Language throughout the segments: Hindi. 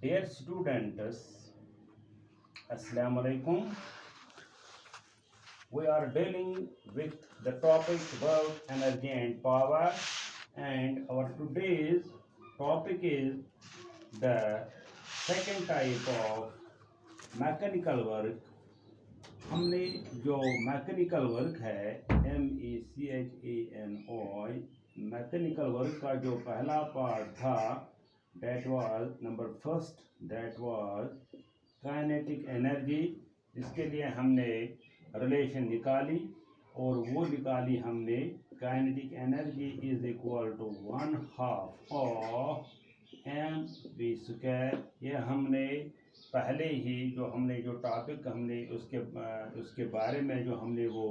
Dear students, Assalamu alaikum. We are dealing with the topic about energy and power, and our today's topic is the second type of mechanical work. हमने जो मैकेनिकल वर्क है MECHANOI मैकेनिकल वर्क का जो पहला पार्ट था that was number first, that was kinetic energy, जिसके लिए हमने रिलेशन निकाली और वो निकाली हमने kinetic energy is equal to 1/2 of mv²। ये हमने पहले ही जो टॉपिक हमने उसके बारे में जो हमने वो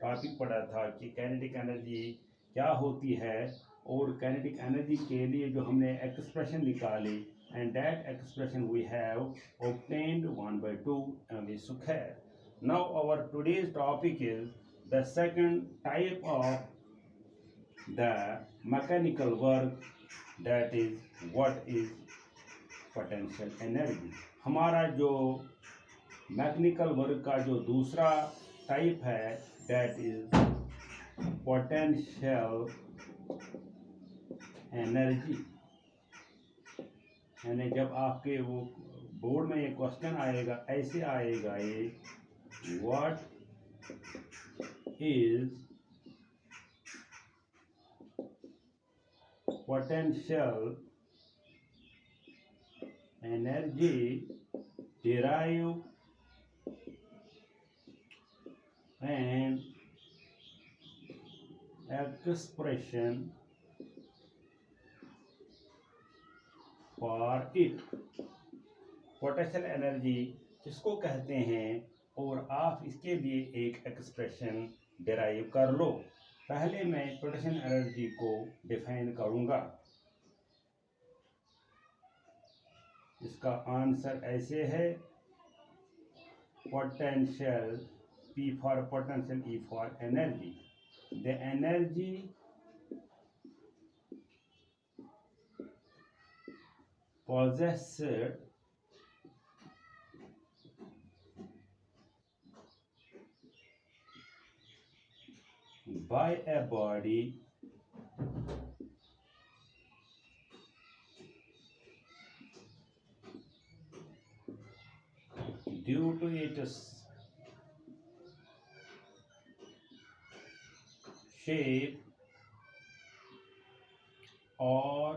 टॉपिक पढ़ा था कि काइनेटिक एनर्जी क्या होती है और काइनेटिक एनर्जी के लिए जो हमने एक्सप्रेशन निकाली, and that expression we have obtained 1/2 mv². Now our today's topic is the second type of the mechanical work, that is what is potential energy. हमारा जो मैकेनिकल वर्क का जो दूसरा टाइप है that is potential energy. यानी जब आपके वो बोर्ड में ये क्वेश्चन आएगा, ऐसे आएगा ये what is potential energy derive and expression for it. Potential energy किसको कहते हैं और आप इसके लिए एक एक्सप्रेशन डिराइव कर लो। पहले मैं पोटेंशियल एनर्जी को डिफाइन करूंगा। इसका आंसर ऐसे है, potential P for potential, E for energy. The energy possessed by a body due to its shape or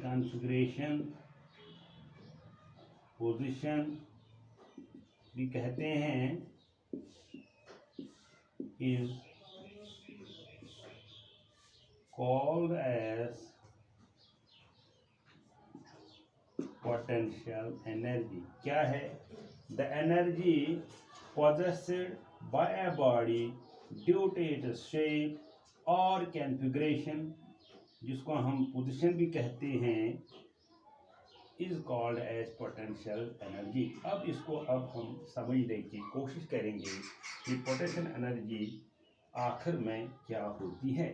configuration, position भी कहते हैं, is called as potential energy. क्या है? The energy possessed by a body due to its shape or configuration, जिसको हम पोजीशन भी कहते हैं, is called as potential energy. अब इसको हम समझने की कोशिश करेंगे कि पोटेंशियल एनर्जी आखिर में क्या होती है।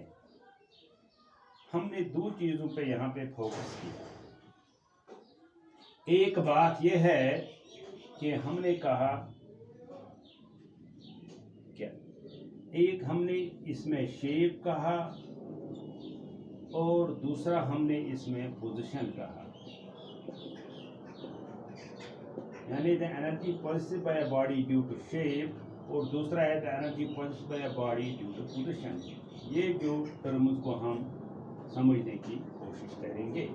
हमने दो चीज़ों पे यहाँ पे फोकस किया। एक बात यह है कि हमने कहा क्या, एक हमने इसमें शेप कहा और दूसरा हमने इसमें पोजीशन कहा। यानी the energy possessed by a body due to shape और दूसरा है the energy possessed by a body due to position. ये जो टर्म्स को हम समझने की कोशिश करेंगे।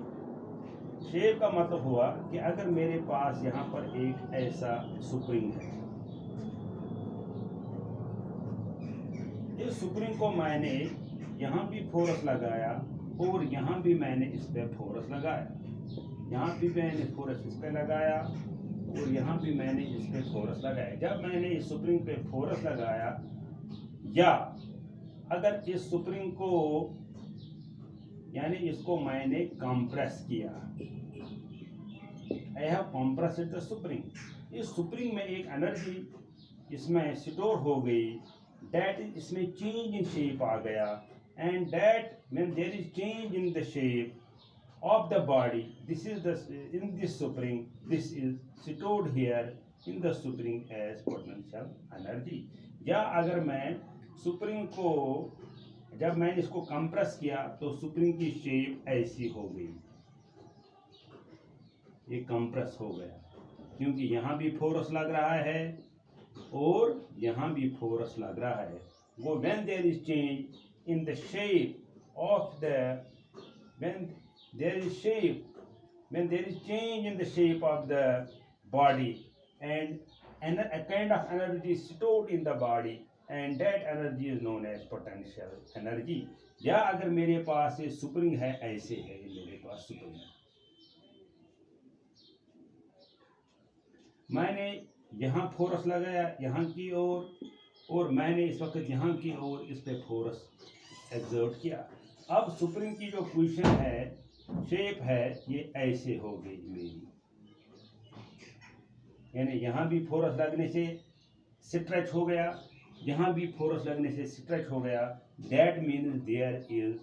शेप का मतलब हुआ कि अगर मेरे पास यहाँ पर एक ऐसा स्प्रिंग है, इस स्प्रिंग को मैंने यहाँ भी फोर्स लगाया और यहाँ भी मैंने इस पर फोर्स लगाया, यहाँ भी मैंने फोर्स इस पर लगाया और यहाँ भी मैंने इस पर फोर्स लगाया। जब मैंने इस स्प्रिंग पे फोर्स लगाया या अगर इस स्प्रिंग को यानी इसको मैंने कंप्रेस किया, I have compressed the spring. इस स्प्रिंग में एक एनर्जी इसमें स्टोर हो गई, दैट इज इसमें चेंज इन शेप आ गया, and that when there is change in the shape of the body, this is the in this spring, this is stored here in the spring as potential energy. या अगर मैं स्प्रिंग को जब मैंने इसको कंप्रेस किया तो स्प्रिंग की शेप ऐसी हो गई, ये कंप्रेस हो गया क्योंकि यहाँ भी फोर्स लग रहा है और यहाँ भी फोर्स लग रहा है। वो when there is change in the shape of the when there is change in the shape of the body, and a kind of energy is stored in the body, and that energy is known as potential energy. या अगर मेरे पास ये स्प्रिंग है, ऐसे है मेरे पास स्प्रिंग है, मैंने यहाँ फोर्स लगाया यहाँ की ओर और मैंने इस वक्त यहाँ की ओर इस पे फोर्स एक्सर्ट किया। अब स्प्रिंग की जो पोजीशन है, शेप है, ये ऐसे हो गई मेरी, यानी यहाँ भी फोर्स लगने से स्ट्रेच हो गया, यहाँ भी फोर्स लगने से स्ट्रेच हो गया। That means there is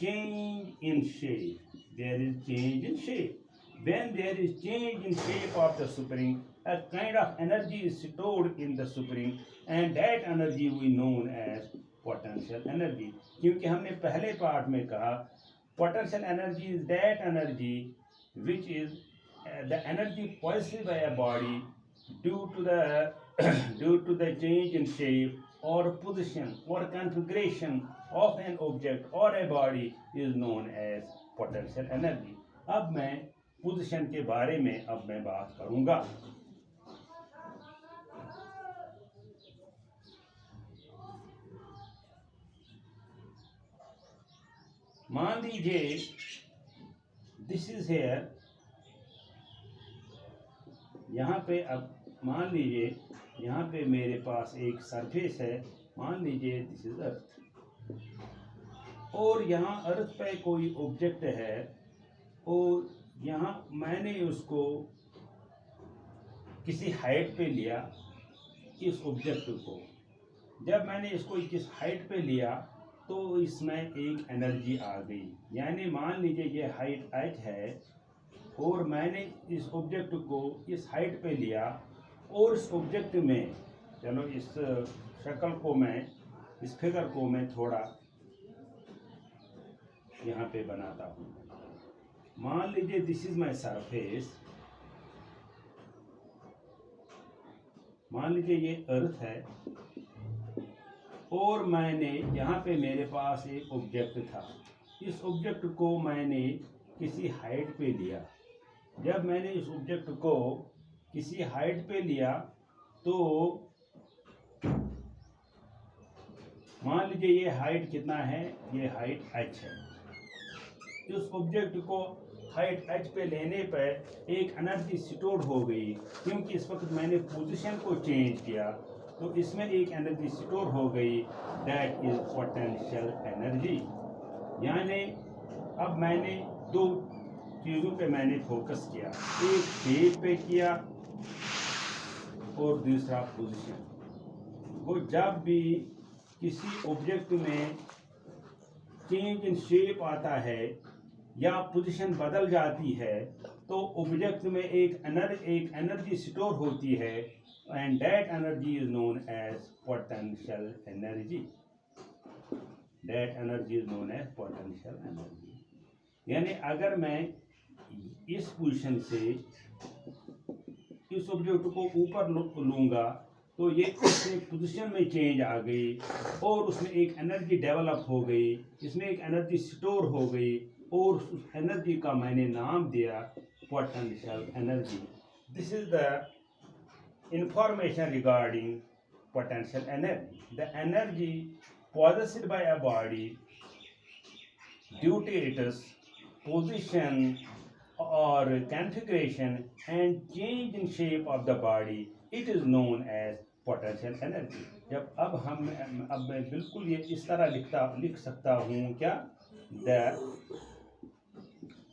change in shape, there is change in shape. When there is change in shape of the spring, a kind of energy is stored in the spring, and that energy we known as potential energy. क्योंकि हमने पहले पार्ट में कहा potential energy is that energy which is the energy possessed by a body due to the change in shape or position or configuration of an object or a body is known as potential energy. अब मैं पोजीशन के बारे में अब मैं बात करूंगा। मान लीजिए दिस इज हेयर, यहाँ पे अब मान लीजिए यहाँ पे मेरे पास एक सरफेस है, मान लीजिए दिस इज अर्थ, और यहाँ अर्थ पे कोई ऑब्जेक्ट है और यहाँ मैंने उसको किसी हाइट पे लिया, इस ऑब्जेक्ट को जब मैंने इसको किस हाइट पे लिया तो इसमें एक एनर्जी आ गई। यानी मान लीजिए ये हाइट h है और मैंने इस ऑब्जेक्ट को इस हाइट पे लिया और इस ऑब्जेक्ट में, चलो इस शक्ल को मैं, इस फिगर को मैं थोड़ा यहाँ पे बनाता हूँ। मान लीजिए दिस इज माय सरफेस, मान लीजिए ये अर्थ है और मैंने यहाँ पे मेरे पास एक ऑब्जेक्ट था, इस ऑब्जेक्ट को मैंने किसी हाइट पे लिया। जब मैंने इस ऑब्जेक्ट को किसी हाइट पे लिया तो मान लीजिए ये हाइट कितना है, ये हाइट h है। इस ऑब्जेक्ट को हाइट h पे लेने पर एक एनर्जी स्टोर हो गई, क्योंकि इस वक्त मैंने पोजीशन को चेंज किया तो इसमें एक एनर्जी स्टोर हो गई, दैट इज पोटेंशियल एनर्जी। यानी अब मैंने दो चीज़ों पे मैंने फोकस किया, एक शेप पे किया और दूसरा पोजीशन। वो जब भी किसी ऑब्जेक्ट में चेंज इन शेप आता है या पोजीशन बदल जाती है तो ऑब्जेक्ट में एक एनर्जी स्टोर होती है, and that energy is known as potential energy. That energy is known as potential energy. यानी अगर मैं इस पोजीशन से इस ऑब्जेक्ट को ऊपर लूँगा तो ये इसमें पोजीशन में चेंज आ गई और उसमें एक एनर्जी डेवलप हो गई, इसमें एक एनर्जी स्टोर हो गई और उस एनर्जी का मैंने नाम दिया potential energy. This is the information regarding potential energy. The energy possessed by a body due to its position or configuration and change in shape of the body, it is known as potential energy. जब अब मैं बिल्कुल ये इस तरह लिख सकता हूँ क्या, the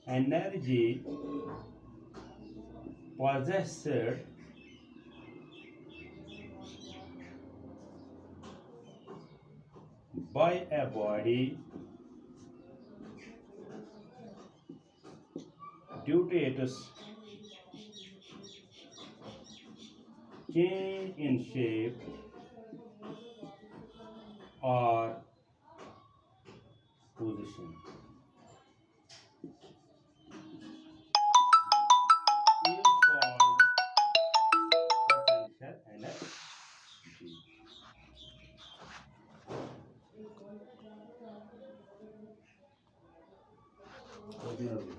energy possessed by a body due to its change in shape or position is called potential energy.